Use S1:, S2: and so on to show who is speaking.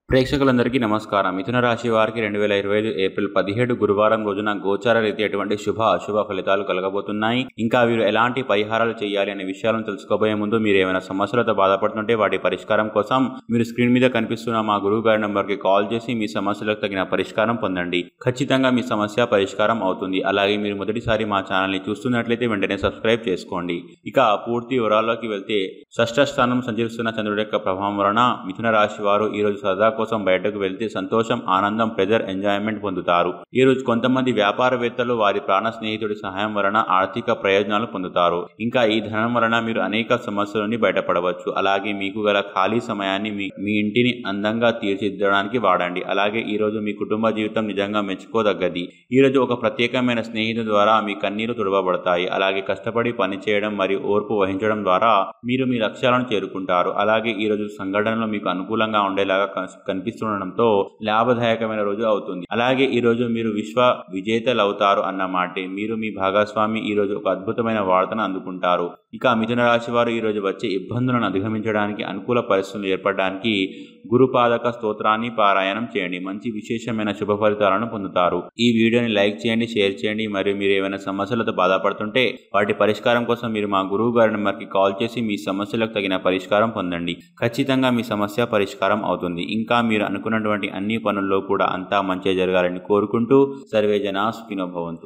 S1: ప్రేక్షకులందరికీ నమస్కారం. మిథున రాశి వారికి 2025 ఏప్రిల్ 17 గురువారం రోజున గోచార రీతి ఎటువంటి శుభ అశుభ ఫలితాలు కలగబోతున్నాయి. ఇంకా వీరు ఎలాంటి పరిహారాలు చేయాలి అనే విషయాలను తెలుసుకోబోయే ముందు మీరు ఏమైనా సమస్యలతో బాధపడుతుంటే వాటి పరిష్కారం కోసం మీరు స్క్రీన్ మీద కనిపిస్తున్న మా గురువు గారి నంబర్కి కాల్ చేసి మీ సమస్యలకు తగిన పరిష్కారం పొందండి. ఖచ్చితంగా మీ సమస్య పరిష్కారం అవుతుంది. అలాగే మీరు మొదటిసారి మా ఛానల్ని చూస్తున్నట్లయితే వెంటనే సబ్స్క్రైబ్ చేసుకోండి. ఇక పూర్తి వివరాల్లోకి వెళ్తే షష్ఠ స్థానం సంచరిస్తున్న చంద్రుడి యొక్క ప్రభావం వలన మిథున రాశి వారు ఈ రోజు సరదా కోసం బయటకు వెళ్తే సంతోషం, ఆనందం, ప్రెజర్, ఎంజాయ్మెంట్ పొందుతారు. ఈ రోజు కొంతమంది వ్యాపారవేత్తలు వారి ప్రాణ స్నేహితుడి సహాయం వలన ఆర్థిక ప్రయోజనాలు పొందుతారు. ఇంకా ఈ ధనం వలన మీరు అనేక సమస్యల నుండి బయటపడవచ్చు. అలాగే మీకు గల ఖాళీ సమయాన్ని మీ ఇంటిని అందంగా తీర్చిదిద్దడానికి వాడండి. అలాగే ఈ రోజు మీ కుటుంబ జీవితం నిజంగా మెచ్చుకోదగ్గది. ఈ రోజు ఒక ప్రత్యేకమైన స్నేహితుడి ద్వారా మీ కన్నీరు తుడవబడతాయి. అలాగే కష్టపడి పని చేయడం మరియు ఓర్పు వహించడం ద్వారా మీరు మీ లక్ష్యాలను చేరుకుంటారు. అలాగే ఈ రోజు సంఘటనలు మీకు అనుకూలంగా ఉండేలాగా కనిపిస్తుండడంతో లాభదాయకమైన రోజు అవుతుంది. అలాగే ఈ రోజు మీరు విశ్వ విజేతలు అవుతారు అన్నమాటే. మీరు మీ భాగస్వామి ఈ రోజు ఒక అద్భుతమైన వార్తను అందుకుంటారు. ఇక మిథున రాశి వారు ఈ రోజు వచ్చే ఇబ్బందులను అధిగమించడానికి, అనుకూల పరిస్థితులు ఏర్పడడానికి గురుపాదక స్తోత్రాన్ని పారాయణం చేయండి. మంచి విశేషమైన శుభ ఫలితాలను పొందుతారు. ఈ వీడియోని లైక్ చేయండి, షేర్ చేయండి. మరియు మీరు ఏమైనా సమస్యలతో బాధపడుతుంటే వాటి పరిష్కారం కోసం మీరు మా గురువు గారి నెంబర్కి కాల్ చేసి మీ సమస్యలకు తగిన పరిష్కారం పొందండి. ఖచ్చితంగా మీ సమస్య పరిష్కారం అవుతుంది. ఇంకా మీరు అనుకున్నటువంటి అన్ని పనుల్లో కూడా అంతా మంచి జరగాలని కోరుకుంటూ సర్వే జనా సుఖినో భవంతు.